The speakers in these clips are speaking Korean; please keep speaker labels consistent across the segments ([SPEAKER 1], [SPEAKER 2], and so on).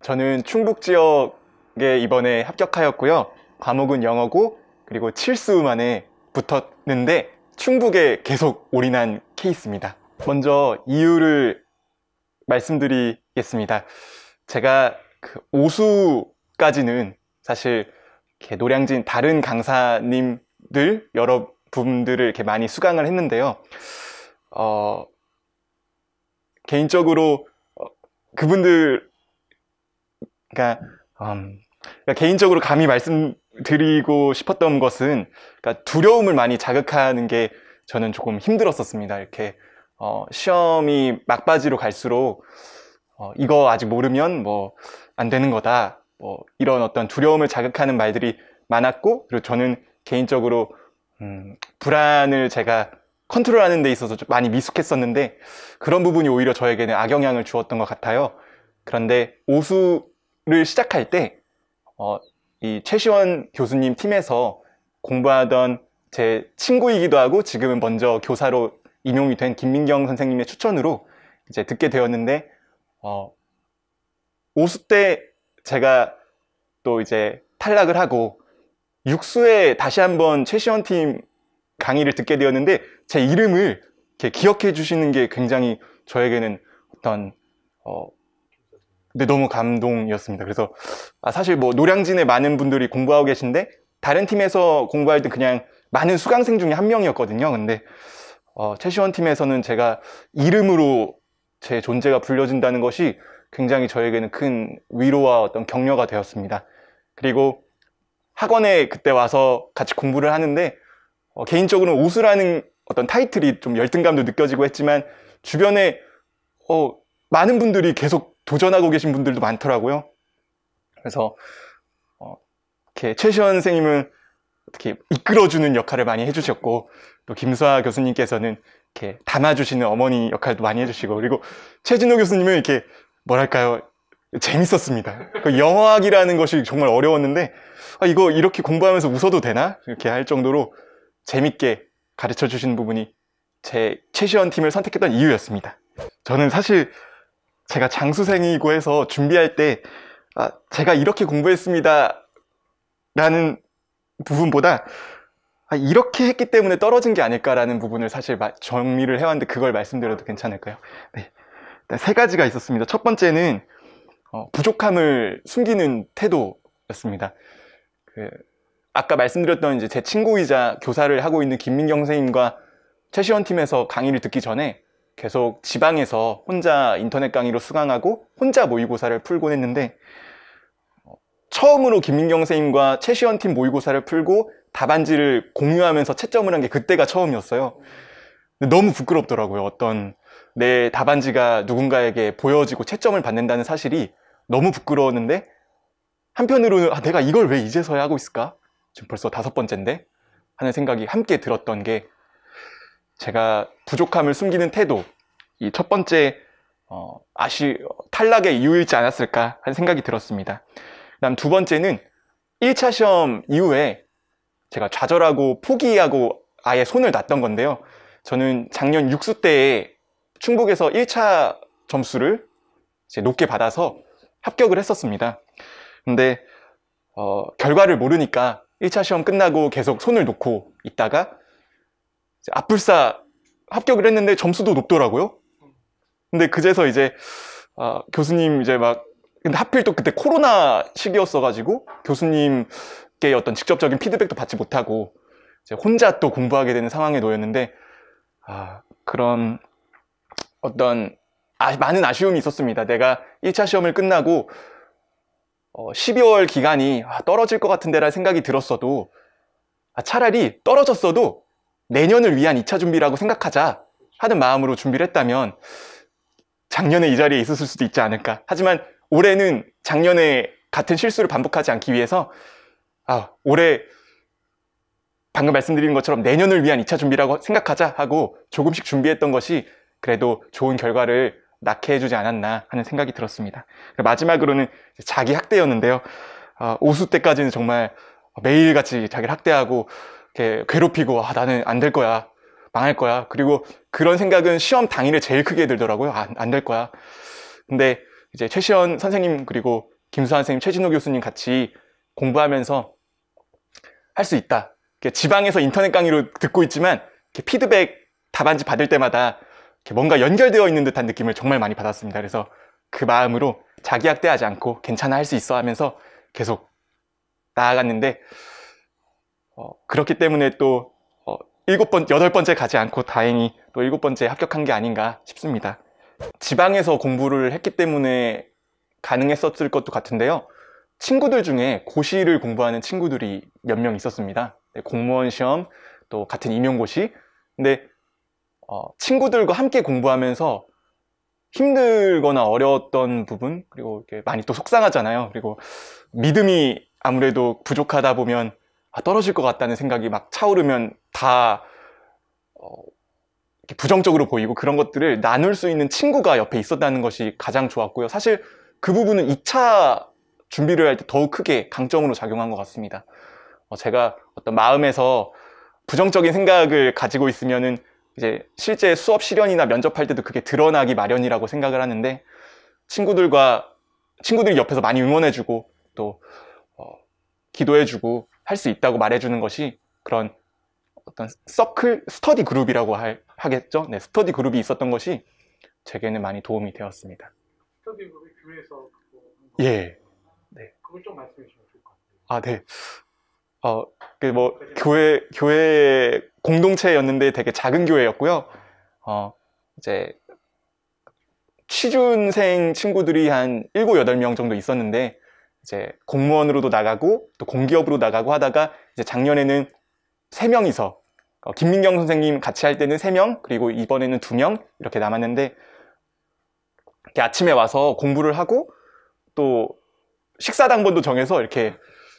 [SPEAKER 1] 저는 충북 지역에 이번에 합격하였고요. 과목은 영어고 그리고 7수 만에 붙었는데 충북에 계속 올인한 케이스입니다. 먼저 이유를 말씀드리겠습니다. 제가 그 오수까지는 사실 이렇게 노량진 다른 강사님들 여러 분들을 이렇게 많이 수강을 했는데요. 개인적으로 그분들 그러니까 개인적으로 감히 말씀드리고 싶었던 것은 그러니까 두려움을 많이 자극하는 게 저는 조금 힘들었었습니다. 이렇게 시험이 막바지로 갈수록 이거 아직 모르면 뭐 안 되는 거다, 뭐 이런 어떤 두려움을 자극하는 말들이 많았고, 그리고 저는 개인적으로 불안을 제가 컨트롤하는 데 있어서 좀 많이 미숙했었는데 그런 부분이 오히려 저에게는 악영향을 주었던 것 같아요. 그런데 오수를 시작할 때 이 최시원 교수님 팀에서 공부하던 제 친구이기도 하고 지금은 먼저 교사로 임용이 된 김민경 선생님의 추천으로 이제 듣게 되었는데, 오수 때 제가 또 이제 탈락을 하고 6수에 다시 한번 최시원 팀 강의를 듣게 되었는데 제 이름을 이렇게 기억해 주시는 게 굉장히 저에게는 어떤 근데 너무 감동이었습니다. 그래서 사실 뭐 노량진에 많은 분들이 공부하고 계신데 다른 팀에서 공부할 때 그냥 많은 수강생 중에 한 명이었거든요. 근데 최시원 팀에서는 제가 이름으로 제 존재가 불려진다는 것이 굉장히 저에게는 큰 위로와 어떤 격려가 되었습니다. 그리고 학원에 그때 와서 같이 공부를 하는데 개인적으로는 오수라는 어떤 타이틀이 좀 열등감도 느껴지고 했지만 주변에 많은 분들이 계속 도전하고 계신 분들도 많더라고요. 그래서 이렇게 최시원 선생님은 어떻게 이끌어주는 역할을 많이 해주셨고, 또 김수아 교수님께서는 이렇게 담아주시는 어머니 역할도 많이 해주시고, 그리고 최진호 교수님은 이렇게 뭐랄까요, 재밌었습니다. 그 영어학이라는 것이 정말 어려웠는데 이거 이렇게 공부하면서 웃어도 되나? 이렇게 할 정도로 재밌게 가르쳐 주시는 부분이 제 최시원 팀을 선택했던 이유였습니다. 저는 사실 제가 장수생이고 해서 준비할 때 제가 이렇게 공부했습니다 라는 부분보다 이렇게 했기 때문에 떨어진 게 아닐까라는 부분을 사실 정리를 해왔는데 그걸 말씀드려도 괜찮을까요? 네. 세 가지가 있었습니다. 첫 번째는 부족함을 숨기는 태도였습니다. 아까 말씀드렸던 이제 제 친구이자 교사를 하고 있는 김민경 선생님과 최시원 팀에서 강의를 듣기 전에 계속 지방에서 혼자 인터넷 강의로 수강하고 혼자 모의고사를 풀곤 했는데, 처음으로 김민경 선생님과 최시원 팀 모의고사를 풀고 답안지를 공유하면서 채점을 한 게 그때가 처음이었어요. 근데 너무 부끄럽더라고요. 어떤 내 답안지가 누군가에게 보여지고 채점을 받는다는 사실이 너무 부끄러웠는데, 한편으로는 내가 이걸 왜 이제서야 하고 있을까? 지금 벌써 5번째인데? 하는 생각이 함께 들었던 게, 제가 부족함을 숨기는 태도, 이 첫 번째 탈락의 이유이지 않았을까 하는 생각이 들었습니다. 그다음 두 번째는 1차 시험 이후에 제가 좌절하고 포기하고 아예 손을 놨던 건데요. 저는 작년 6수 때에 충북에서 1차 점수를 이제 높게 받아서 합격을 했었습니다. 근데 결과를 모르니까 1차 시험 끝나고 계속 손을 놓고 있다가 앞불사 합격을 했는데 점수도 높더라고요. 근데 그제서 이제 교수님 이제 근데 하필 또 그때 코로나 시기였어가지고 교수님께 어떤 직접적인 피드백도 받지 못하고 이제 혼자 또 공부하게 되는 상황에 놓였는데, 그런 어떤 많은 아쉬움이 있었습니다. 내가 1차 시험을 끝나고 12월 기간이 떨어질 것 같은데라는 생각이 들었어도 차라리 떨어졌어도 내년을 위한 2차 준비라고 생각하자 하는 마음으로 준비를 했다면 작년에 이 자리에 있었을 수도 있지 않을까. 하지만 올해는 작년에 같은 실수를 반복하지 않기 위해서 올해 방금 말씀드린 것처럼 내년을 위한 2차 준비라고 생각하자 하고 조금씩 준비했던 것이 그래도 좋은 결과를 낳게 해주지 않았나 하는 생각이 들었습니다. 마지막으로는 자기 학대였는데요. 오수 때까지는 정말 매일같이 자기를 학대하고 이렇게 괴롭히고 나는 안 될 거야, 망할 거야. 그리고 그런 생각은 시험 당일에 제일 크게 들더라고요. 안 될 거야. 근데 이제 최시원 선생님 그리고 김수환 선생님, 최진호 교수님 같이 공부하면서 할 수 있다. 지방에서 인터넷 강의로 듣고 있지만 피드백 답안지 받을 때마다 뭔가 연결되어 있는 듯한 느낌을 정말 많이 받았습니다. 그래서 그 마음으로 자기 학대하지 않고 괜찮아 할 수 있어 하면서 계속 나아갔는데 그렇기 때문에 또 8번째 가지 않고 다행히 또 7번째 합격한 게 아닌가 싶습니다. 지방에서 공부를 했기 때문에 가능했었을 것도 같은데요. 친구들 중에 고시를 공부하는 친구들이 몇 명 있었습니다. 공무원 시험, 또 같은 임용고시. 근데 친구들과 함께 공부하면서 힘들거나 어려웠던 부분, 그리고 이렇게 많이 또 속상하잖아요. 그리고 믿음이 아무래도 부족하다 보면 떨어질 것 같다는 생각이 막 차오르면 다 이렇게 부정적으로 보이고, 그런 것들을 나눌 수 있는 친구가 옆에 있었다는 것이 가장 좋았고요. 사실 그 부분은 2차 준비를 할 때 더욱 크게 강점으로 작용한 것 같습니다. 제가 어떤 마음에서 부정적인 생각을 가지고 있으면은 이제 실제 수업 실연이나 면접할 때도 그게 드러나기 마련이라고 생각을 하는데, 친구들이 옆에서 많이 응원해주고 또 기도해주고 할 수 있다고 말해주는 것이 그런 어떤 서클, 스터디 그룹이라고 하겠죠? 네, 스터디 그룹이 있었던 것이 제게는 많이 도움이 되었습니다.
[SPEAKER 2] 스터디 그룹이 교회에서
[SPEAKER 1] 예. 네.
[SPEAKER 2] 그걸 좀 말씀해 주시면 좋을 것 같아요.
[SPEAKER 1] 아, 네. 교회 공동체였는데 되게 작은 교회였고요. 이제 취준생 친구들이 한 7, 8명 정도 있었는데, 이제 공무원으로도 나가고 또 공기업으로 나가고 하다가 이제 작년에는 3명이서 김민경 선생님 같이 할 때는 3명, 그리고 이번에는 2명 이렇게 남았는데, 이렇게 아침에 와서 공부를 하고 또 식사 당번도 정해서 이렇게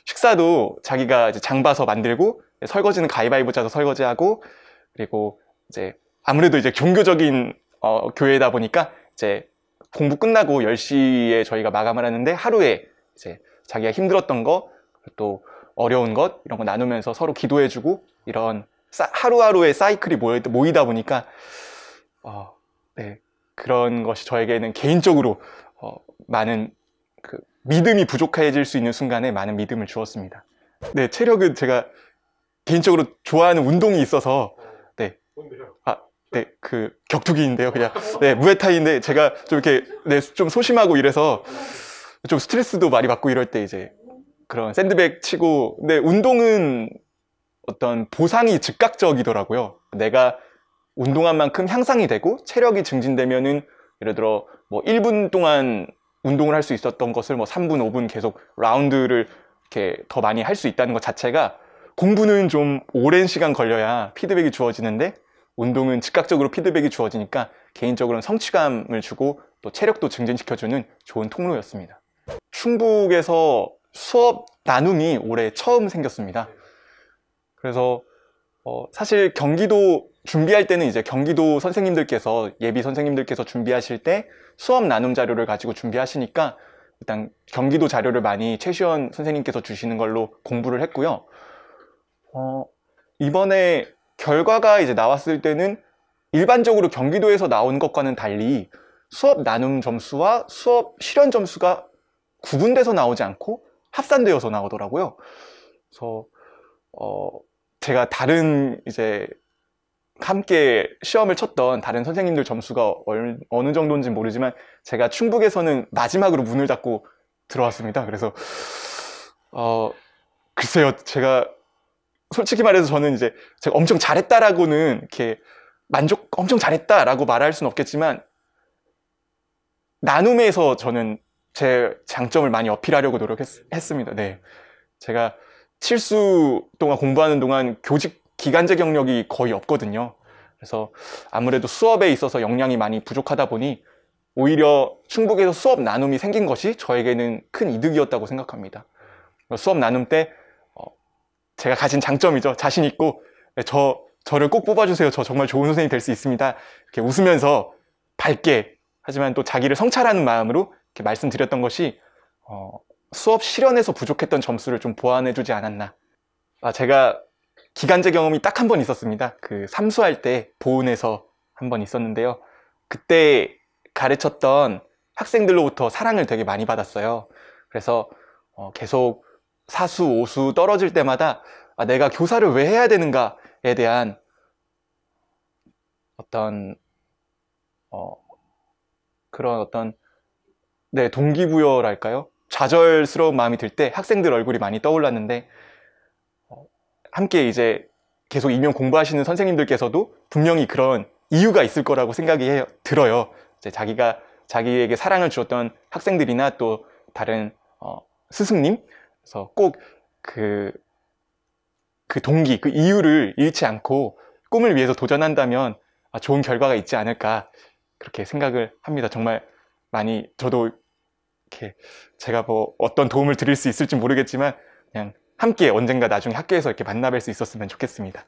[SPEAKER 1] 식사도 자기가 이제 장 봐서 만들고, 설거지는 가위바위보 짜서 설거지하고, 그리고 이제 아무래도 이제 종교적인 교회다 보니까 이제 공부 끝나고 10시에 저희가 마감을 하는데, 하루에 이제 자기가 힘들었던 거, 또 어려운 것 이런 거 나누면서 서로 기도해주고, 이런 하루하루의 사이클이 모이다 보니까 네, 그런 것이 저에게는 개인적으로 많은 믿음이 부족해질 수 있는 순간에 많은 믿음을 주었습니다. 네, 체력은 제가 개인적으로 좋아하는 운동이 있어서, 네.
[SPEAKER 2] 뭔데요?
[SPEAKER 1] 네, 격투기인데요, 그냥. 네, 무에타이인데 제가 좀 이렇게, 네, 좀 소심하고 이래서 좀 스트레스도 많이 받고 이럴 때 이제 그런 샌드백 치고, 근데 운동은 어떤 보상이 즉각적이더라고요. 내가 운동한 만큼 향상이 되고 체력이 증진되면은, 예를 들어 뭐 1분 동안 운동을 할 수 있었던 것을 뭐 3분, 5분 계속 라운드를 이렇게 더 많이 할 수 있다는 것 자체가, 공부는 좀 오랜 시간 걸려야 피드백이 주어지는데 운동은 즉각적으로 피드백이 주어지니까 개인적으로는 성취감을 주고 또 체력도 증진시켜주는 좋은 통로였습니다. 충북에서 수업 나눔이 올해 처음 생겼습니다. 그래서 사실 경기도 준비할 때는 이제 경기도 선생님들께서, 예비 선생님들께서 준비하실 때 수업 나눔 자료를 가지고 준비하시니까 일단 경기도 자료를 많이 최시원 선생님께서 주시는 걸로 공부를 했고요. 이번에 결과가 이제 나왔을 때는 일반적으로 경기도에서 나온 것과는 달리 수업 나눔 점수와 수업 실현 점수가 구분돼서 나오지 않고 합산되어서 나오더라고요. 그래서 제가 다른 이제 함께 시험을 쳤던 다른 선생님들 점수가 어느 정도인지 모르지만, 제가 충북에서는 마지막으로 문을 닫고 들어왔습니다. 그래서 글쎄요, 제가 솔직히 말해서 저는 이제 제가 엄청 잘했다라고는 이렇게 엄청 잘했다라고 말할 수는 없겠지만, 나눔에서 저는 제 장점을 많이 어필하려고 노력했습니다. 네. 제가 7수 동안 공부하는 동안 교직 기간제 경력이 거의 없거든요. 그래서 아무래도 수업에 있어서 역량이 많이 부족하다 보니 오히려 충북에서 수업 나눔이 생긴 것이 저에게는 큰 이득이었다고 생각합니다. 수업 나눔 때 제가 가진 장점이죠. 자신 있고, 저를 꼭 뽑아주세요. 저 정말 좋은 선생님이 될 수 있습니다. 이렇게 웃으면서 밝게, 하지만 또 자기를 성찰하는 마음으로 이렇게 말씀드렸던 것이 수업 실현에서 부족했던 점수를 좀 보완해주지 않았나. 제가 기간제 경험이 딱 한 번 있었습니다. 삼수할 때 보은에서 한 번 있었는데요. 그때 가르쳤던 학생들로부터 사랑을 되게 많이 받았어요. 그래서 계속 사수, 오수 떨어질 때마다 내가 교사를 왜 해야 되는가에 대한 어떤 그런 어떤 동기부여랄까요? 좌절스러운 마음이 들 때 학생들 얼굴이 많이 떠올랐는데 함께 이제 계속 임용 공부하시는 선생님들께서도 분명히 그런 이유가 있을 거라고 생각이 들어요. 이제 자기에게 사랑을 주었던 학생들이나 또 다른 스승님, 그래서 꼭 그 동기, 그 이유를 잃지 않고 꿈을 위해서 도전한다면 좋은 결과가 있지 않을까 그렇게 생각을 합니다. 정말 많이 저도 이렇게 제가 뭐 어떤 도움을 드릴 수 있을지 모르겠지만 그냥 함께 언젠가 나중에 학교에서 이렇게 만나뵐 수 있었으면 좋겠습니다.